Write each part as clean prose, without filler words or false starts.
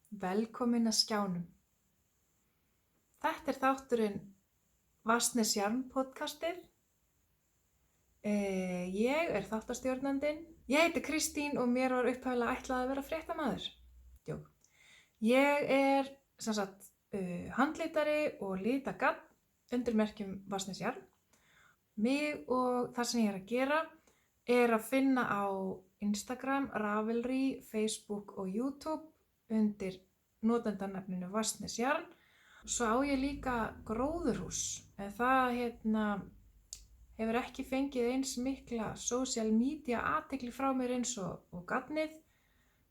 Velkomin að skjánum. Þetta er þátturinn Vatnsnes Jarm podcastið. Ég er þáttastjórnandinn. Ég heiti Kristín og mér var upphaflega ætlað að vera fréttamaður. Djók. Ég er handlitari og litagann undir merkjum Vatnsnes Jarm. Mig og það sem ég er að gera er að finna á Instagram, Ravelry, Facebook og YouTube undir notendanafninu Vatnsnes Jarm. Svo á ég líka gróðurhús, en það hefur ekki fengið eins mikla social media athygli frá mér eins og gagnið.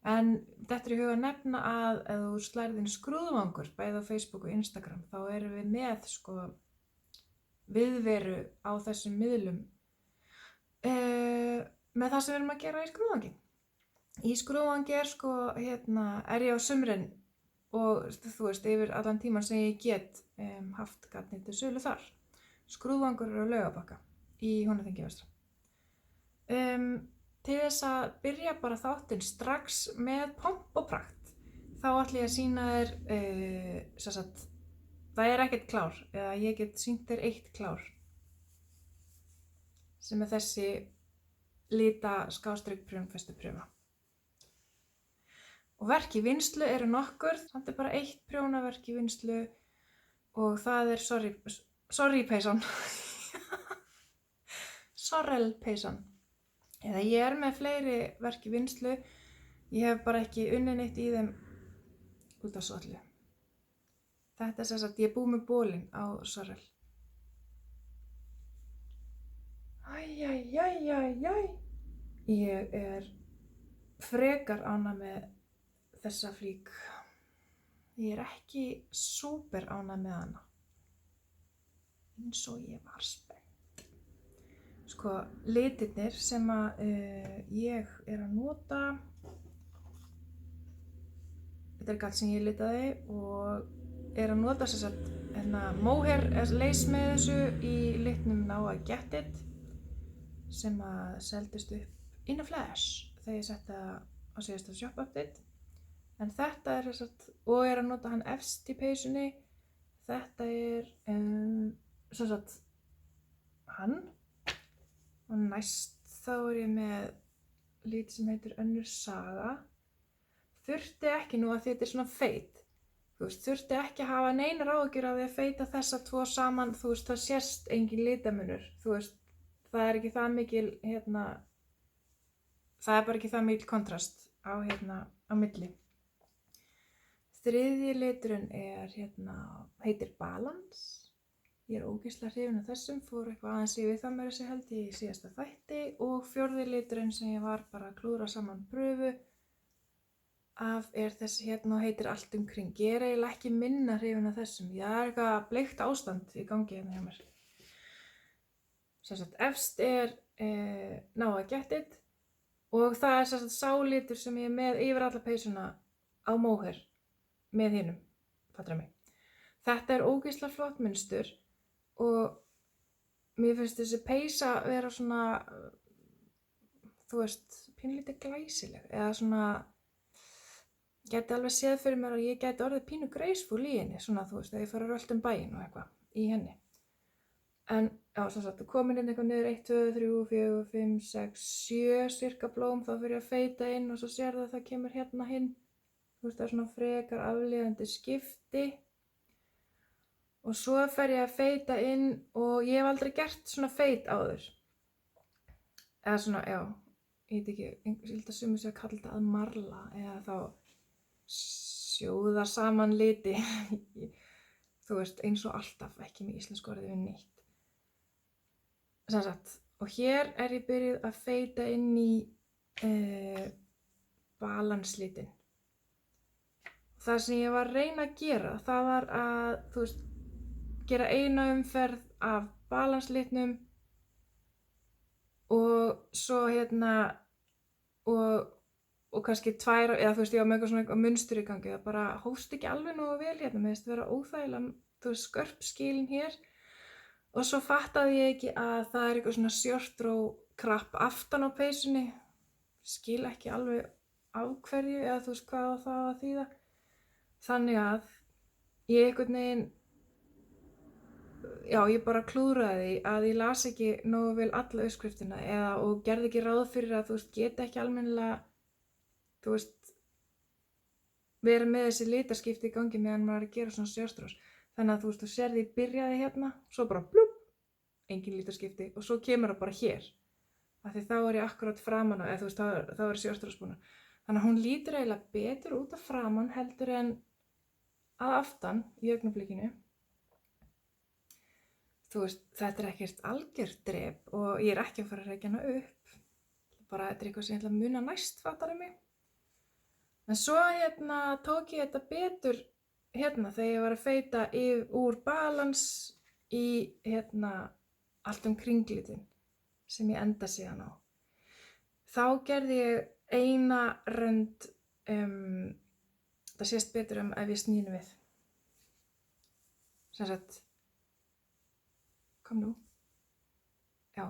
En þetta er í huga að nefna að ef þú slærð inn skrúðvangur bæði á Facebook og Instagram, þá erum við með viðveru á þessum miðlum með það sem við erum að gera í skrúðvangi. Í skrúðvangi er ég á sumrin og þú veist, yfir allan tíman sem ég get haft gatnið til sölu þar. Skrúðvangur er á Laugarbakka í Húnaþingi vestra. Til þess að byrja bara þáttinn strax með pomp og prakt, þá ætla ég að sýna þér, það er ekkert klár, eða ég get sýnt þér eitt klár, sem er þessi lita-prjónfestuprjóna. Og verk í vinnslu eru nokkur, samt er bara eitt prjónaverk í vinnslu og það er sorry-peysan. Sorrel-peysan. Eða ég er með fleiri verk í vinnslu, ég hef bara ekki unnið neitt í þeim út af sollu. Þetta er ég er búið með bólinn á Sorrel. Ég er frekar ánægð með þessa flík. Ég er ekki súper ánægð með hana. Eins og ég var spennt. Litirnir sem ég er að nota. Þetta er gall sem ég litaði og er að nota mohair lace með þessu í litnum Now I Get It sem seldist upp in a flash þegar ég setti það á síðasta shop update. En þetta er og er að nota hann efst í peysunni. Þetta er hann. Og næst þá er ég með lit sem heitir Önnur saga. Þurfti ekki nú að þetta er svona feit. Þurfti ekki að hafa neinar áhyggjur af því að feita þessa tvo saman. Það sést engin litamunur. Það er ekki það mikil, það er bara ekki það mikil kontrast á milli. Þriðji liturinn heitir Balance. Ég er ógeðslega hrifin af þessum, fór eitthvað aðeins yfir það meira sig held ég í síðasta þætti. Og fjórði liturinn sem ég var bara að klúðra saman pröfu af er þessi og heitir Allt umkring. Ég er eiginlega ekki minna hrifin af þessum. Það er eitthvað bleikt ástand í gangi hjá mér. Efst er Now I Get It og það er sá litur sem ég er með yfir alla peysuna á mohair með hinum, fattar mig. Þetta er ógeðslega flott munstur og mér finnst þessi peysa vera svona, pínulítið glæsileg eða geti alveg séð fyrir mér að ég geti orðið pínu graceful í henni, þegar ég fara að rölta bæinn og eitthvað í henni. En komin inn eitthvað niður 1, 2, 3, 4, 5, 6, 7 cirka blóm, þá fyrir ég að feita inn og svo sér það kemur hinn. Það er svona frekar afleiðandi skipti. Og svo fer ég að feita inn og ég hef aldrei gert svona feit áður. Eða ég veit ekki, ég held að sumir sé að kalla þetta að marla eða þá sjóða saman liti. Eins og alltaf, ekki með íslensku orðið við neitt. Og hér er ég byrjuð að feita inn í Balance litin. Það sem ég var að reyna að gera, það var að, gera eina umferð af Balance litnum og svo og kannski tvær, eða ég var með eitthvað munstur í gangi, það bara hófst ekki alveg nógu vel mér finnst vera óþægilega, skörp skilin hér. Og svo fattaði ég ekki að það er eitthvað svona short row krapp aftan á peysunni. Skil ekki alveg af hverju eða hvað það að þýða. þannig að ég einhvern veginn, já, ég bara klúðraði því að ég las ekki nógu vel alla uppskriftina og gerði ekki ráð fyrir að, geta ekki almennilega, vera með þessi litaskipti í gangi meðan maður er að gera svona sjálfstrós. Þannig að þú sérði ég byrjaði hérna, svo bara blúpp, engin litaskipti og svo kemur það bara hér. Af því þá er ég akkurat framan á, þá er sjálfstrós búin. Þannig að hún lítur eiginlega betur út af framan heldur en að aftan í augnablikinu. Þetta er ekkert algjört drep og ég er ekki að fara að reykja hana upp. Bara þetta er eitthvað sem ég ætla að muna næst, fattarðu mig? En svo tók ég þetta betur þegar ég var að feita úr balance í allt kringlitin sem ég enda síðan á. Þá gerði ég eina rönd, það sést betur ef ég snýni við. Sem sagt, kom nú. Já,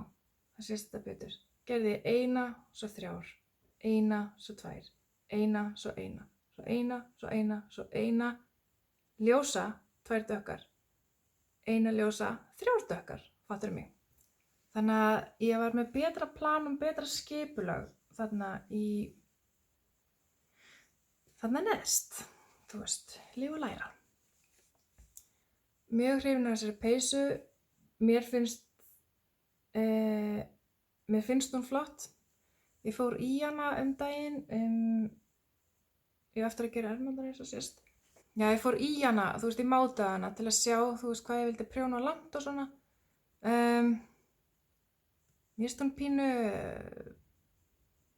það sést þetta betur. Gerði ég eina, svo 3, eina, svo 2. Eina, svo eina, svo eina, svo eina, svo eina, ljósa, 2 dökkar, eina ljósa, 3 dökkar, fattur mig. Þannig að ég var með betra plan betra skipulag þarna neðst, líf og læra. Mjög hrifin af þessari peysu, mér finnst hún flott. Ég fór í hana daginn, ég eftir að gera ermandar eins og sést. Já, ég fór í hana, ég mátaði hana til að sjá, hvað ég vildi prjóna langt og svona. Mér finnst hún pínu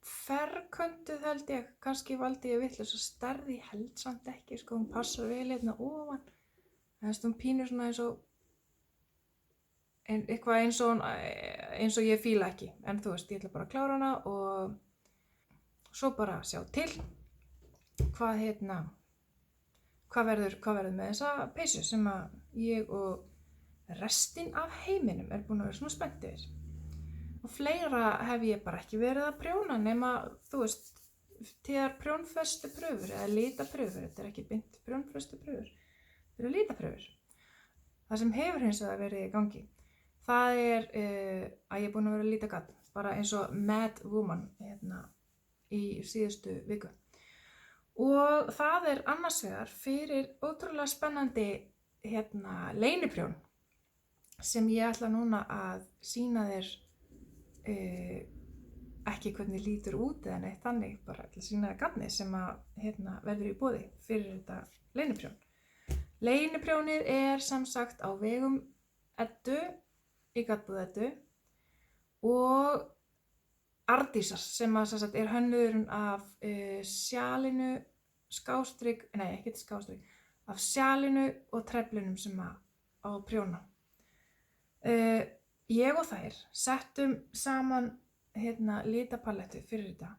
ferköntuð held ég, kannski valdi ég vitlausa stærð, ég held samt ekki, hún passar vel hérna ofan. Mér finnst hún pínu svona eitthvað eins og ég fíla ekki, en ég ætla bara að klára hana og svo bara sjá til hvað verður með þessa peysu sem að ég og restin af heiminum er búin að vera svona spennt yfir. Og fleira hef ég bara ekki verið að prjóna nema, tíðar prjónfestu pröfur eða litapröfur, þetta er ekki beint prjónfestu pröfur, þetta eru litapröfur. Það sem hefur hins vegar verið í gangi, það er að ég er búin að vera að líta gadd, bara eins og Mad Woman í síðustu viku. Og það er annars vegar fyrir ótrúlega spennandi leyniprjón sem ég ætla núna að sýna þér, ekki hvernig lítur út eða neitt þannig, bara ætla að sýna þér gaddni sem að verður í boði fyrir þetta leyniprjón. Leyniprjónið er sem sagt á vegum Eddu í gaddbúð Eddu og Ardísar sem að er hönnuðurinn af sjalinu af sjalinu og treflinum sem á að prjóna. Ég og þær settum saman litapalettu fyrir þetta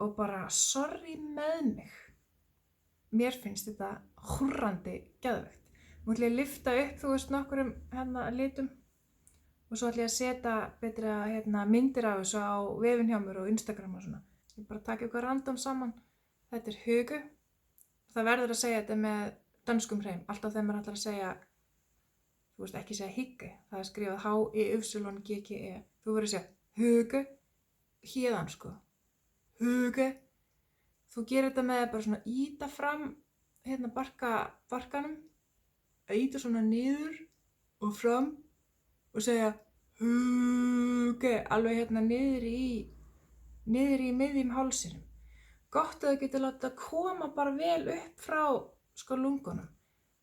og bara sorry með mig. Mér finnst þetta húrrandi geðveikt. Nú ætla ég að lyfta upp, nokkurum litum og svo ætla ég að setja betra myndir af þessu á vefinn hjá mér og Instagram og svona. Ég bara taka eitthvað random saman. Þetta er Hugo. Það verður að segja þetta með dönskum hreim. Alltaf þegar maður ætlar að segja, ekki segja Hygge. Það er skrifað H-Y-G-G-E. Þú verður að segja Hugo, héðan Hugo. Þú gerir þetta með bara svona íta fram barkanum, íta svona niður og fram og segja Hugo, alveg niður í miðjum hálsinum. Gott að þú getur látið að koma bara vel upp frá lungunum.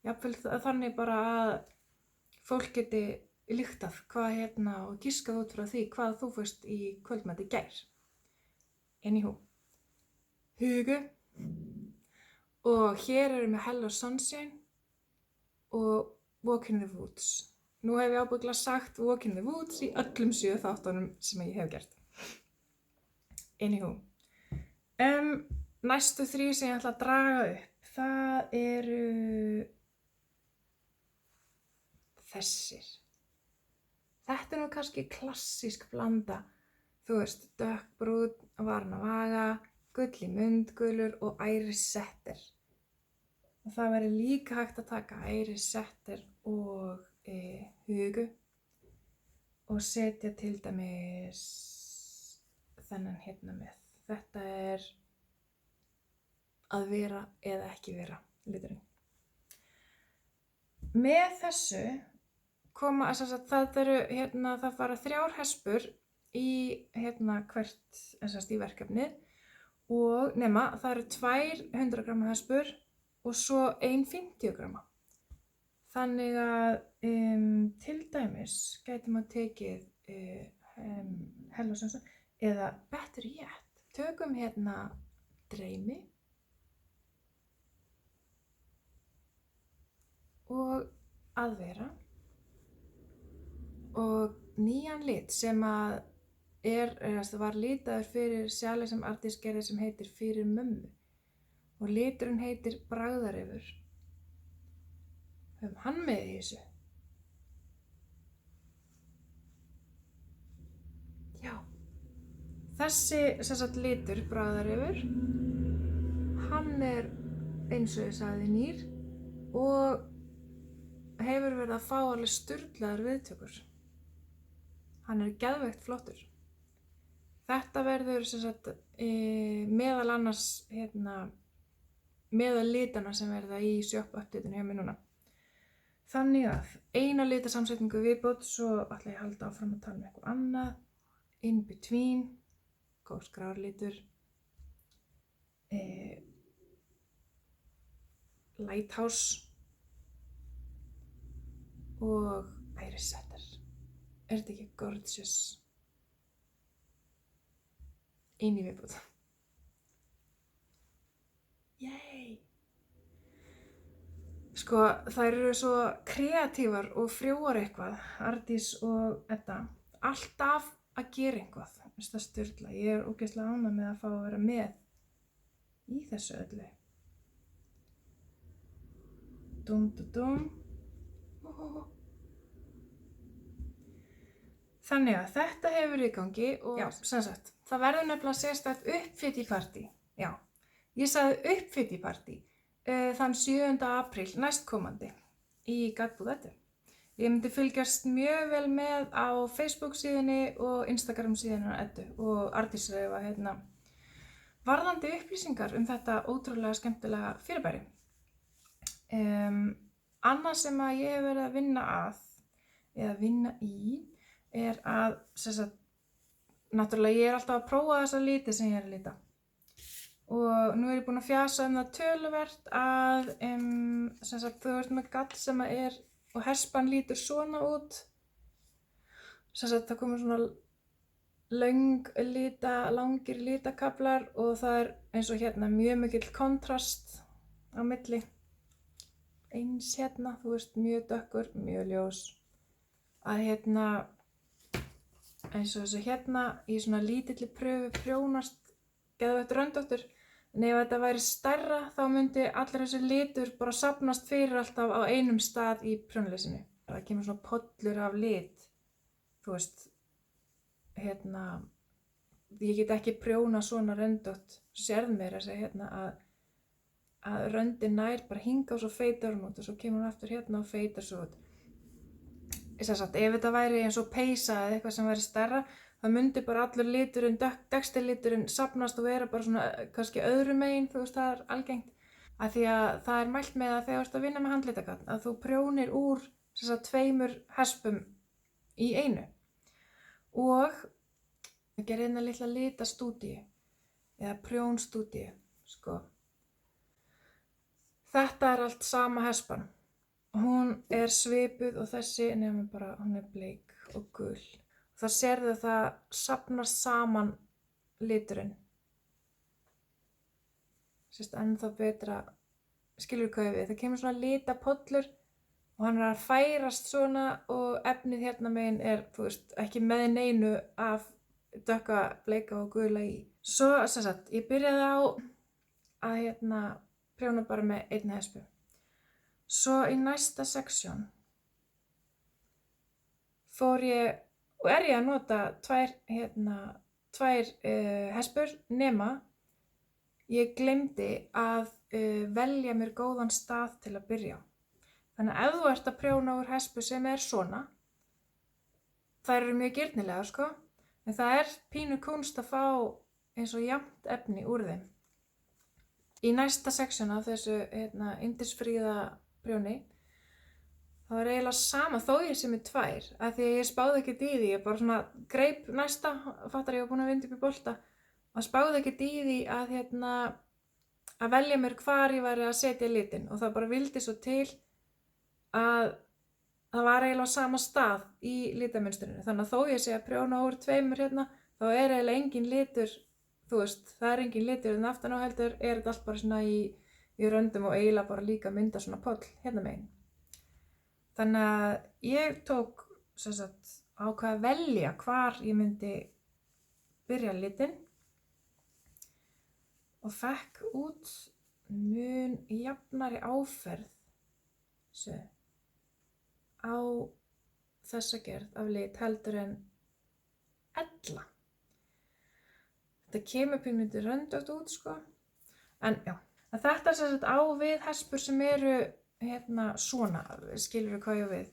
Jafnvel þannig bara að fólk geti lyktað hvað og giskað út frá því hvað þú fyrst í kvöldmæti gær. Anywho. Hugo. Og hér erum við Hello Sunshine og Walk in the Woods. Nú hef ég ábyggilega sagt Walk in the Woods í öllum 7 þáttunum sem ég hef gert. Anywho. Næstu 3 sem ég ætla að draga upp, það eru þessir. Þetta er nú kannski klassísk blanda. Dökkbrúnn, varna vaga, gull í mundgulur og Iris Setter. Og það væri líka hægt að taka Iris Setter og Hugo og setja til dæmis þennan hérna með. Þetta að vera eða ekki vera liturinn. Með þessu koma, það fara 3 hespur í hvert í verkefnið og nema það eru 2 100 gramma hespur og svo 1 50 gramma. Þannig að til dæmis gæti maður tekið Hello Sunshine eða better yet. Tökum Dreymi og að vera og nýjan lit sem að var litaður fyrir sjali sem Arndís gerði sem heitir Fyrir mömmu og liturinn heitir Bragðarefur. Höfum hann með í þessu. Já. Þessi litur, Bragðarefur, hann eins og ég sagði nýr og hefur verið að fá alveg sturlaðar viðtökur. Hann geðveikt flottur. Þetta verður meðal annars meðal litana sem verða í shop-updatinu hjá mér núna. Þannig að eina litasamsetningu viðbót, svo ætla ég að halda áfram að tala um eitthvað annað. In Between, góð skrárlitur, Lighthouse og Iris Setter. Þetta ekki gorgeous? Einu viðbót. Yay! Sko, þær eru svo kreatífar og frjóar eitthvað, Arndís og Edda. Alltaf að gera eitthvað. Það sturla. Ég ógeðslega ánægð með að fá að vera með í þessu öllu. Dum. Þannig að þetta hefur í gangi og já, sem sagt, það verður nefnilega sérstakt uppfittipartí. Já, ég sagði uppfittipartí þann 7. apríl næstkomandi í Gatbúð Eddu. Ég myndi fylgjast mjög vel með á Facebook síðunni og Instagram síðunni á Eddu og Arndís varðandi upplýsingar þetta ótrúlega skemmtilega fyrirbæri. Annað sem að ég hef verið að vinna í að, náttúrulega ég alltaf að prófa þessa liti sem ég að lita. Og nú ég búin að fjasa það töluvert að, þú ert með gall sem að og hespan lítur svona út. Það komur svona langir litakaflar og það eins og mjög mikill kontrast á milli. Eins þú veist, mjög dökkur, mjög ljós. Að eins og þessu í svona lítilli pröfu prjónast geðveikt röndóttur. En ef þetta væri stærra þá myndi allir þessi litur bara safnast fyrir alltaf á einum stað í prjónleysinu. Það kemur svona pollur af lit. Þú veist, ég get ekki prjóna svona röndótt. Sérð mér að röndin nær bara hinga og svo feitar hún út og svo kemur hún aftur og feitar svo út. Ef þetta væri eins og peysa eða eitthvað sem væri stærra, það myndi bara allur liturinn, textiliturinn safnast og vera bara svona kannski öðru megin, þú veist, það algengt. Af því að það mælt með að þegar þú ert að vinna með handlitagarn, að þú prjónir úr 2 hespum í einu. Og ég gerði litla litastúdíu, eða prjónstúdíu, sko. Þetta allt sama hespan. Hún svipuð og þessi, nema bara hún bleik og gul. Það sérðu að það safnast saman liturinn. Ennþá betra, skilur hvað við. Það kemur svona litapollur og hann að færast svona og efnið megin þú veist, ekki með neinu af dökka, bleika og gula í. Svo, ég byrjaði á að prjóna bara með 1 hespu. Svo í næsta seksjón fór ég og ég að nota 2 hespur nema ég gleymdi að velja mér góðan stað til að byrja á. Þannig að ef þú ert að prjóna úr hespu sem svona, þær eru mjög girnilegar sko, en það pínu kúnst að fá eins og jafnt efni úr þeim. Í næsta seksjón af þessu yndisfríða prjóni, þá eiginlega sama þó ég sé með 2, af því að ég spáði ekkert í því, ég bara svona greip næsta, fattar ég var búin að vinda upp í bolta, og spáði ekkert í því að velja mér hvar ég væri að setja litin, og það bara vildi svo til að það var eiginlega á sama stað í litamunsturinu, þannig að þó ég sé að prjóna úr 2 þá eiginlega engin litur, þú veist, það engin litur en aftan á heldur þetta allt bara svona í röndum og eiginlega bara líka mynda svona poll megin. Þannig að ég tók ákvað að velja hvar ég myndi byrja litin og fekk út mun jafnari áferð á þessa gerð af lit heldur en ella. Þetta kemur pínlítið röndótt út sko, en já, en þetta á við hespur sem eru svona, skilurðu hvað ég á við?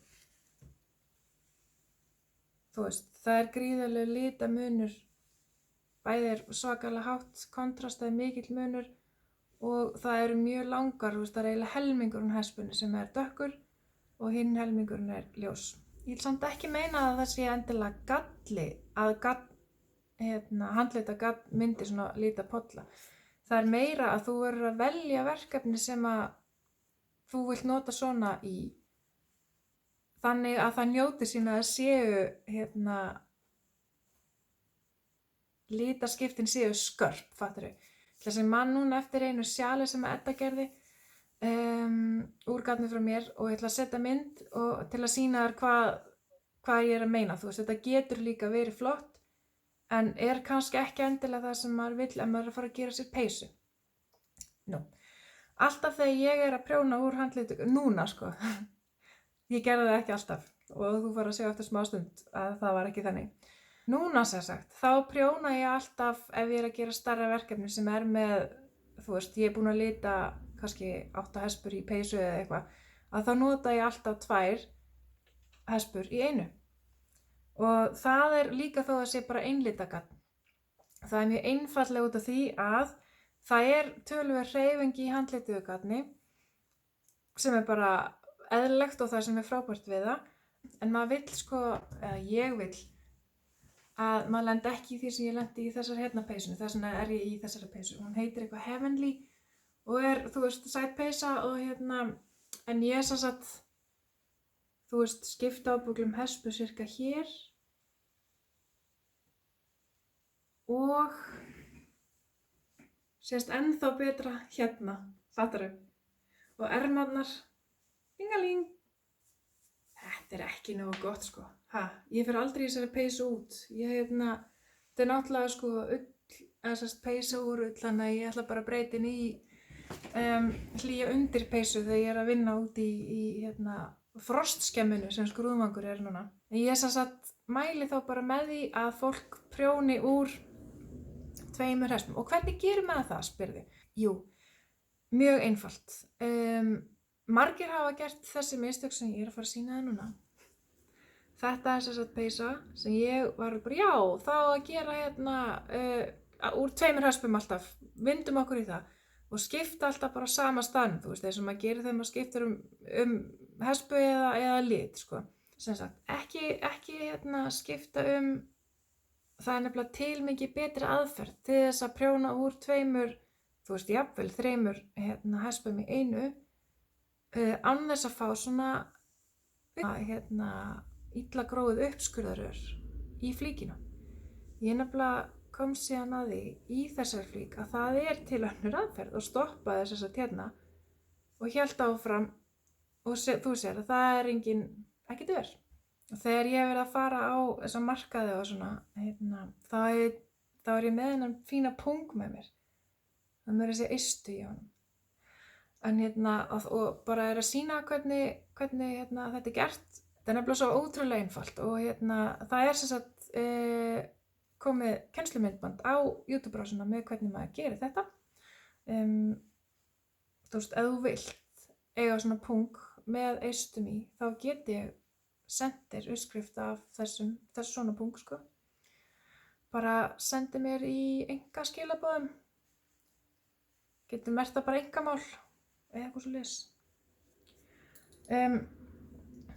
Þú veist, það gríðarlegur litamunur, bæði svakalega hátt kontrast, það mikill munur og það eru mjög langar, þú veist, það eiginlega helmingurinn hespunni sem dökkur og hinn helmingurinn ljós. Ég vil samt ekki meina að það sé endilega galli að handlita gadd myndi svona líta polla. Það meira að þú verður að velja verkefni sem að þú vilt nota svona í, þannig að það njóti sín að séu litaskiptin séu skörp, fattar þau. Þess að mann núna eftir einu sjali sem Edda gerði úr gatni frá mér og ég ætla að setja mynd og til að sýna þér hvað ég að meina. Þú veist, þetta getur líka verið flott en kannski ekki endilega það sem maður vill ef maður að fara að gera sér peysu. Alltaf þegar ég að prjóna úr handlitu, núna sko, ég gerði það ekki alltaf og þú fara að sjá eftir smá stund að það var ekki þannig. Núna sem sagt, þá prjóna ég alltaf ef ég að gera stærra verkefni sem með, þú veist, ég búin að lita kannski 8 hespur í peysu eða eitthvað, að þá nota ég alltaf 2 hespur í einu. Og það líka þó að sé bara einlitagagn. Það mjög einfaldlega út af því að það töluverð hreyfing í handlituðu gagni sem bara eðlilegt og það sem frábært við það. En maður vill sko, eða ég vill, að maður lendi ekki í því sem ég lendi í þessar peysunu. Þess vegna ég í þessari peysu. Hún heitir eitthvað Heavenly og þú veist, sæt peysa og en ég sem sagt, þú veist, skipta ábuglum hespu cirka hér og sést ennþá betra fattaru. Og ermarnar, bingaling. Þetta ekki nógu gott sko. Ég fer aldrei í þessari peysu út. Þetta náttúrulega sko ull, eða peysa úr ull, þannig að ég ætla bara að breyta inn í hlýja undir peysu þegar ég að vinna út í frostskemminu sem skrúðmangur núna. En ég sem sagt mæli þá bara með því að fólk prjóni úr 2 hespum. Og hvernig gerir maður það, spyrði? Jú, mjög einfalt. Margir hafa gert þessi mistök sem ég að fara að sýna það núna. Þetta sem sagt peysa sem ég var bara, já, þá að gera úr 2 hespum alltaf. Vindum okkur í það og skipta alltaf bara sama staðnum, þú veist, eins og maður gerir þegar maður skiptir hespu eða lit, sko. Sem sagt, ekki skipta það nefnilega til mikið betri aðferð til þess að prjóna úr 2, þú veist, jafnvel 3 hespum í einu, án þess að fá svona illa gróið uppskurðarör í flíkina. Ég nefnilega kom síðan að því í þessari flík að það til önnur aðferð og stoppaði þess að og hélt áfram og þú sér að það ekkert verð. Og þegar ég verið að fara á þessa markaði og svona, þá ég með þennan fína pung með mér. Það mér þessi ystu í honum. En og bara að sýna hvernig þetta gert. Það nefnilega svo ótrúlega einfalt og það sem sagt komið kennslumyndband á YouTube-rásina með hvernig maður gerir þetta. þú veist, ef þú vilt eiga svona pung með eistum í, þá get ég sendir uppskrift af þessu svona pung, sko. Bara sendi mér í einkaskilaboðum. Getur merkt það bara einkamál eða eitthvað svoleiðis.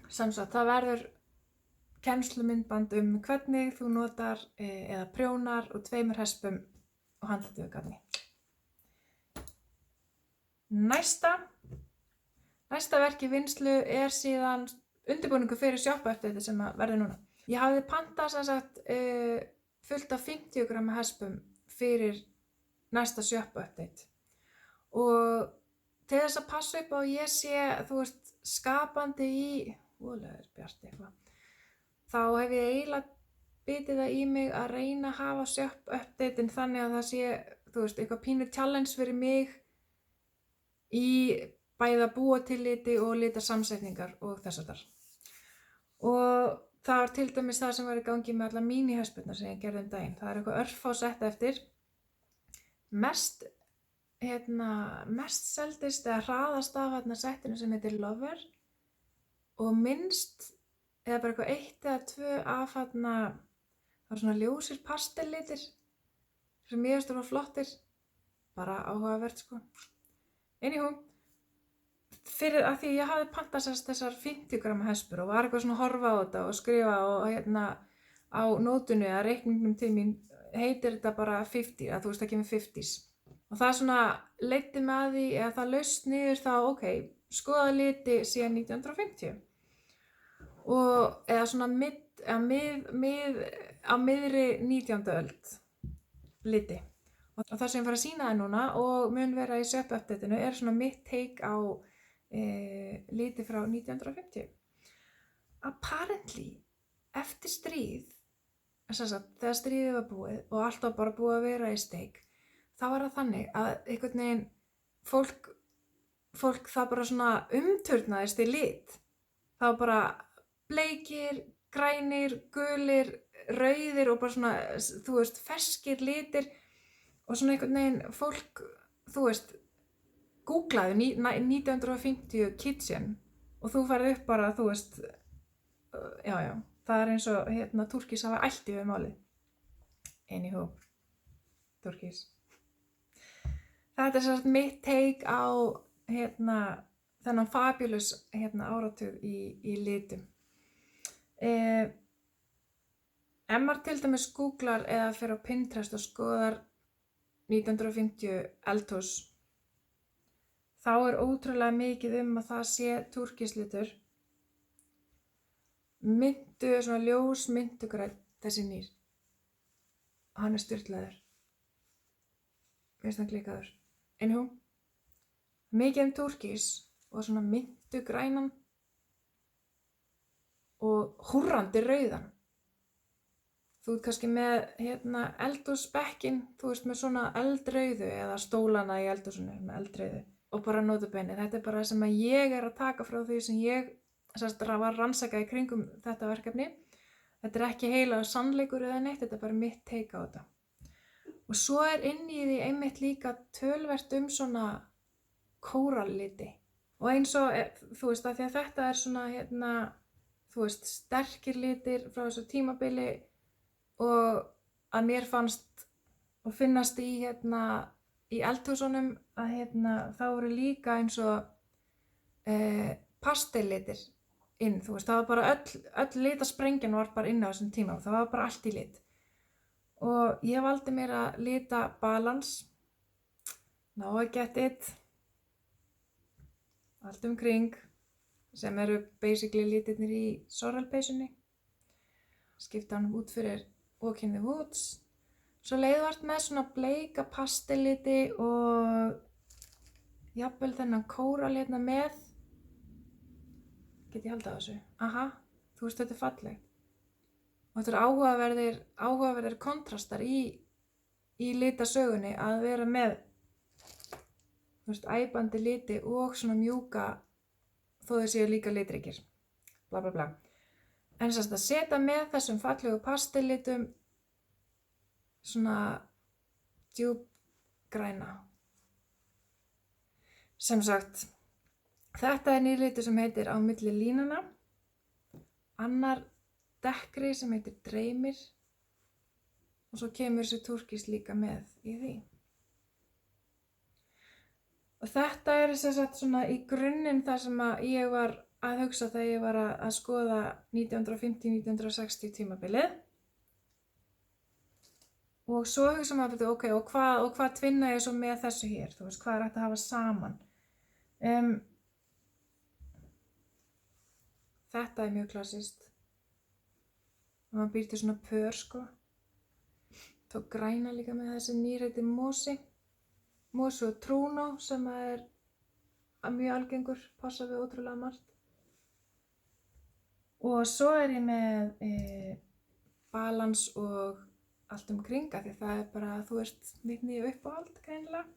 Sem sagt, það verður kennslumyndband hvernig þú notar eða prjónar úr 2 hespum og handletugarni. Næsta verk í vinnslu síðan undirbúningur fyrir sjoppa-update sem verður núna. Ég hafði pantað sem sagt fullt af 50 gramma hespum fyrir næsta sjoppa-update. Og til þess að passa upp á ég sé, þú veist, skapandi í, voðalega bjart eitthvað, þá hef ég eiginlega bitið það í mig að reyna að hafa sjoppa-updatein þannig að það sé, þú veist, eitthvað pínu challenge fyrir mig í bæði að búa til liti og lita samsetningar og þess að þar. Og það var til dæmis það sem var í gangi með alla mini-hespurnar sem ég gerði daginn. Það er eitthvað örfá sett eftir. Mest seldist eða hraðast af settinu sem heitir Lover og minnst eða bara eitthvað 1 eða 2 af það var svona ljósir pastellitir sem mér finnst voru flottir, bara áhugavert, sko. Anywho, fyrir að því ég hafði pantað þessar 50 gramma hespur og var eitthvað svona að horfa á þetta og skrifa og á nótunni eða reikningnum til mín heitir þetta bara 50, að þú veist það kemur 50s. Og það svona leiddi mig að því, eða það laust niður þá, ok, skoða liti síðan 1950. Og eða svona á miðri 19. öld liti. Og það sem ég fara að sýna það núna og mun vera í sjoppa-updateinu svona mitt take á liti frá 1950. Apparently, eftir stríð, þegar stríðið var búið og allt var bara búið að vera í steik, þá var það þannig að einhvern veginn fólk það bara svona umturnaðist í lit. Það var bara bleikir, grænir, gulir, rauðir og bara svona, þú veist, ferskir litir og svona einhvern veginn fólk, þú veist, googlaði 1950 kitchen og þú færði upp bara, þú veist, já, það er eins og Turkís hafa ælt yfir málið. Anywho, Turkís. Þetta er sem sagt mitt take á þennan fabulous áratug í litum. Ef maður til dæmis googlar eða fer á Pinterest og skoðar 1950 eldhús, þá er ótrúlega mikið að það sé túrkislitur, svona ljós myntugrænn, þessi nýr. Hann er sturlaður. Mér finnst hann klikkaður. Anywho, mikið túrkis og svona myntugrænan og húrrandi rauðan. Þú ert kannski með eldhúsbekkin, þú veist, með svona eldrauðu eða stólana í eldhúsinu með eldrauðu og bara nota bene. Þetta er bara það sem ég að taka frá því sem ég var að rannsaka í kringum þetta verkefni. Þetta er ekki heila sannleikur eða neitt, þetta er bara mitt take á þetta. Og svo er inn í því einmitt líka töluvert svona kóralliti. Og eins og, þú veist, að því að þetta er svona, þú veist, sterkir litir frá þessu tímabili og að mér fannst og finnast í eldhúsunum að þá voru líka eins og pastellitir inn, þú veist, það var bara öll litasprengjan var bara inn á þessum tíma og það var bara allt í lit. Og ég valdi mér að lita Balance, Now I Get It, allt kring, sem eru basically litirnir í Sorrel-peysunni. Skipta hann út fyrir Walk in the Woods. Svo leiðvart með svona bleika pastelliti og jafnvel þennan kórall með. Get ég haldið á þessu? Aha, þú veist, þetta er fallegt. Og þetta er áhugaverðir kontrastar í litasögunni að vera með, þú veist, æpandi liti og svona mjúka þó þeir séu líka litríkir. Bla bla bla. En þess að setja með þessum fallegu pastellitum svona djúpgræna. Sem sagt, þetta nýr litur sem heitir Á milli línanna, annar dekkri sem heitir Dreymir og svo kemur þessi túrkis líka með í því. Og þetta sem sagt svona í grunninn það sem ég var að hugsa þegar ég var að skoða 1950-1960 tímabilið. Og svo hugsa maður, ok, og hvað tvinna ég svo með þessu hér, þú veist, hvað hægt að hafa saman? Þetta mjög klassískt. Og maður býr til svona pör, sko. Tók græna líka með þessi nýreiti mosi. Mosi og trúnó sem er mjög algengur, passa við ótrúlega margt. Og svo ég með balans og allt kringa því það bara, þú veist, mitt nýja uppáhald greinilega.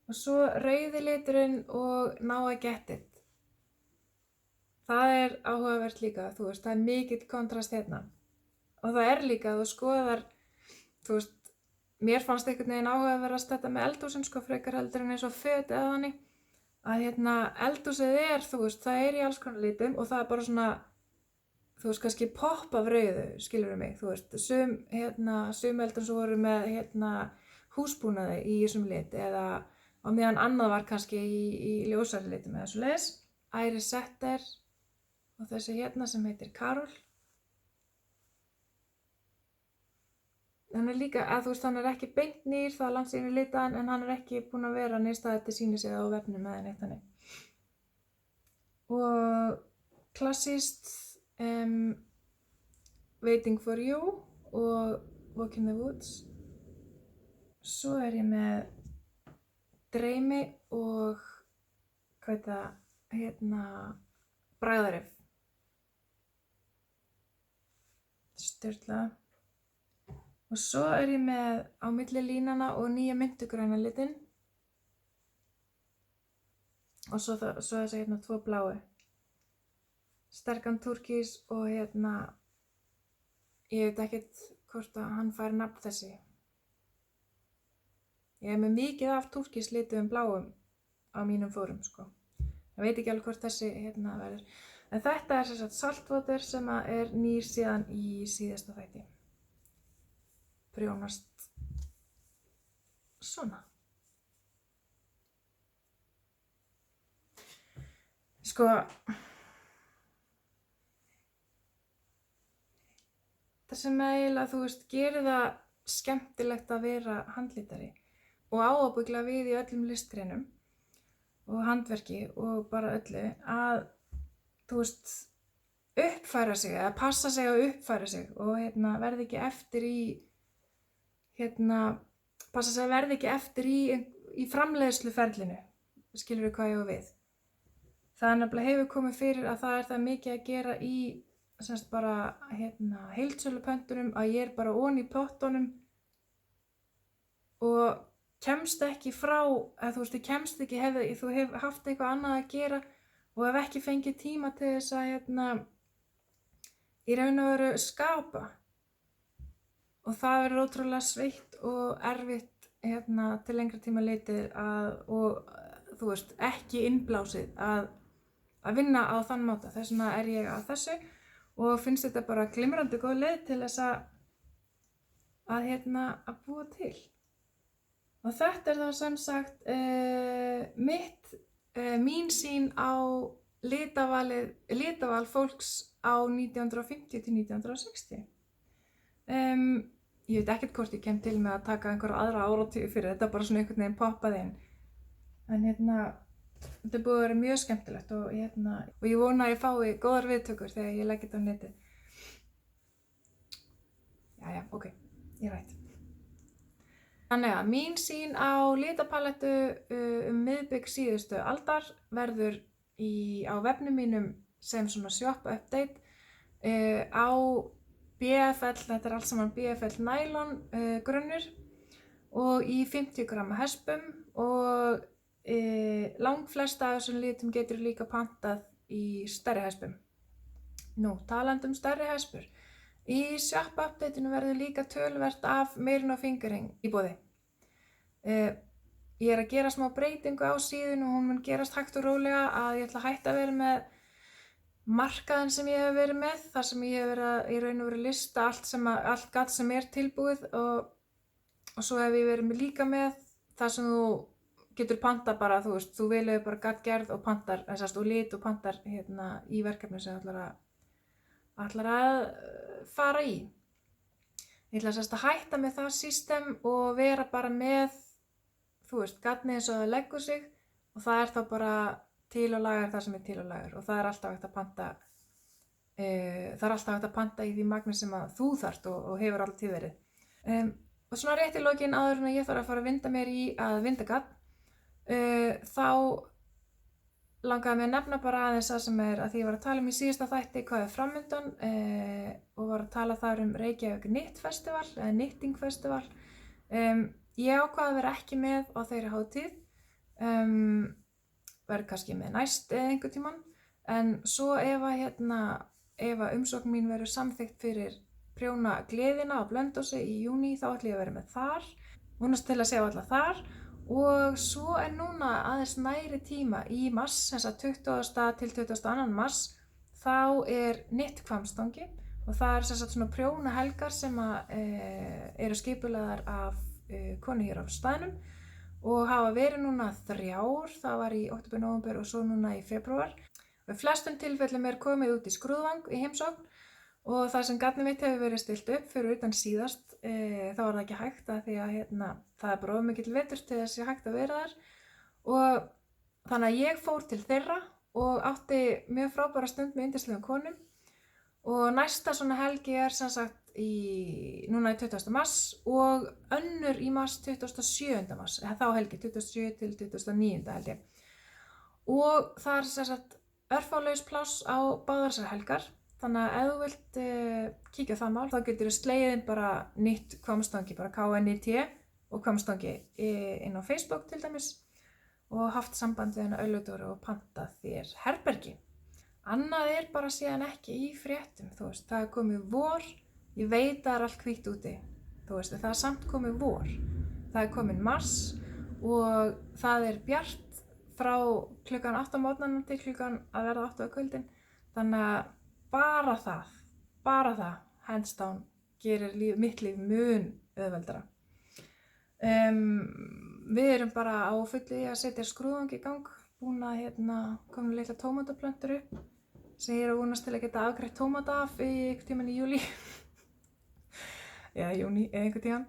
Og svo rauði liturinn og Now I Get It. Það áhugavert líka, þú veist, það mikill kontrast hérna. Og það líka, þú skoðar, þú veist, mér fannst einhvern veginn áhugaverðast þetta með eldhúsin, sko, frekar heldur en eins og föt eða þannig. Að eldhúsið þú veist, það í alls konar litum og það bara svona, þú veist, kannski popp af rauðu, skilurðu mig, þú veist, sum eldhús voru með, húsbúnaði í þessum lit eða á meðan annað var kannski í ljósari litum eða svoleiðis. Iris Setter og þessi sem heitir Karol. Hann líka, þú veist, hann ekki beint nýr, það landsýni litaðan, en hann ekki búinn að vera neðstað til sýnis eða á vefnum eða neitt þannig. Og klassískt Waiting for You og Walk in the Woods. Svo ég með Dreymi og hvað Bragðarif. Sturlað. Og svo ég með Á milli línanna og nýja mintugræna litinn. Og svo þessi tvo bláu. Sterkan túrkís og ég veit ekkert hvort að hann fær nafn þessi. Ég með mikið af túrkís lituðum bláum á mínum fórum, sko. Ég veit ekki alveg hvort þessi verður. En þetta sem sagt Saltwater sem nýr síðan í síðasta þætti. Prjónast svona. Sko, það sem eiginlega, þú veist, gerir það skemmtilegt að vera handlitari og ábygglega við í öllum listgreinum og handverki og bara öllu að, þú veist, uppfæra sig eða passa sig að uppfæra sig og verði ekki eftir í passa sig að verði ekki eftir í framleiðsluferlinu, skilurðu hvað ég á við. Það nefnilega hefur komið fyrir að það mikið að gera í semst bara heildsölupöntunum að ég bara ofan í pottunum og kemst ekki frá, eða þú veist, kemst ekki, þú hefur haft eitthvað annað að gera og hef ekki fengið tíma til þess að í raun og veru skapa. Og það verður ótrúlega sveitt og erfitt til lengri tíma litið og þú veist, ekki innblásið að vinna á þann máta. Þess vegna ég að þessu og finnst þetta bara glimrandi góð leið til þess að búa til. Og þetta þá sem sagt mín sýn á litaval fólks á 1950 til 1960. Ég veit ekkert hvort ég kem til með að taka einhverja aðra áratugi fyrir þetta, bara svona einhvern veginn poppaði inn. En þetta búið að vera mjög skemmtilegt og ég vona að ég fái góðar viðtökur þegar ég legg þetta á netið. Jæja, ok, ég rætt. Þannig að mín sýn á litapalettu miðbik síðustu aldar verður á vefnum mínum sem svona shop update á BFL, þetta allt saman BFL nylon grunnur og í 50 gramma hespum og langflesta af þessum litum getur líka pantað í stærri hespum. Nú, talandi stærri hespur. Í shop updateinu verður líka töluvert af Made in a Fingering í boði. ég að gera smá breytingu á síðun og hún mun gerast hægt og rólega, að ég ætla að hætta að vera með markaðinn sem ég hef verið með, þar sem ég hef verið að í raun og veru lista allt gat sem tilbúið, og svo hef ég verið líka með það sem þú getur panta bara, þú veist, þú velur bara gatgerð og pantar, og lit og pantar í verkefni sem ætlar að fara í. Ég ætla að hætta með það system og vera bara með, þú veist, gatni eins og það leggur sig, og það þá bara til og lagar það sem til og lagar, og það alltaf hægt að panta það alltaf hægt að panta í því magni sem að þú þarft og hefur alltaf verið. Og svona rétt í lokin, áður en ég þarf að fara að vinda mér í að vinda gatn, þá langaði mig að nefna bara aðeins það sem að því ég var að tala í síðasta þætti hvað framundan, og var að tala þar Reykjavík Knit Festival eða Knitting Festival. Ég ákvað að vera ekki með á þeirri hátíð, verð kannski með næst einhvern tímann, en svo ef umsókn mín verður samþykkt fyrir prjóna gleðina á Blönduósi í júní, þá ætla ég að vera með þar, vonast til að sjá alla þar. Og svo núna aðeins næri tíma í mars, sem sagt 20. til 22. mars, þá Knit Hvammstangi, og það sem sagt svona prjónahelgar sem eru skipulagðar af konu hér á staðnum og hafa verið núna 3, það var í október, nóvember og svo núna í febrúar. Í flestum tilfellum komið út í Skrúðvang í heimsókn, og það sem gatnið mitt hefur verið stilt upp fyrir utan síðast, þá var það ekki hægt að því að það bara of mikill vetur til þess að hægt að vera þar, og þannig að ég fór til þeirra og átti mjög frábæra stund með yndislegum konum, og næsta svona helgi sem sagt núna í 20. mars og önnur í mars 27. mars, þá helgi 27. til 29. held ég, og það sem sagt örfálaus pláss á báðar þessar helgar. Þannig að ef þú vilt kíkja á það mál, þá getur þú slegið inn bara Knit Hvammstangi, bara KNIT og Hvammstangi inn á Facebook til dæmis, og haft samband við Auðludóru og pantað þér herbergi. Annað bara síðan ekki í fréttum, þú veist, það komið vor, ég veit það allt hvítt úti, þú veist, það samt komið vor, það komin mars og það bjart frá klukkan 8 á morgnanum til klukkan að verða 8 á kvöldin, þannig að bara það, hands down, gerir mitt líf mun auðveldara. Við erum bara á fullu í að setja Skrúðvang í gang, búin að komin litla tómataplöntur upp, sem ég að vonast til að geta afgreitt tómata af í einhvern tímann í júlí, eða júní, eða einhvern tímann,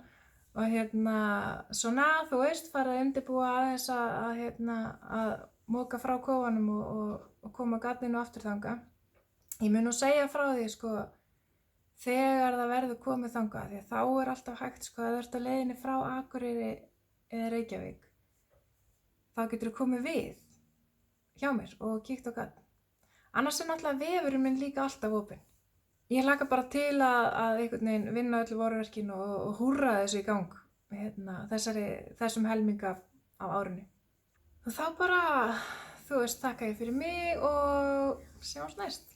og svona, þú veist, fara að undirbúa aðeins að moka frá kofanum og koma gatninu aftur þangað. Ég mun nú segja frá því, þegar það verður komið þangað, því að þá alltaf hægt, að þú ert á leiðinni frá Akureyri eða Reykjavík, þá getur þú komið við hjá mér og kíkt á gatn. Annars náttúrulega vefurinn minn líka alltaf opinn. Ég hlakka bara til að einhvern veginn vinna öllu vorverkin og húrra þessu í gang, þessum helming af árinu. Og þá bara, þú veist, þakka ég fyrir mig og sjáumst næst.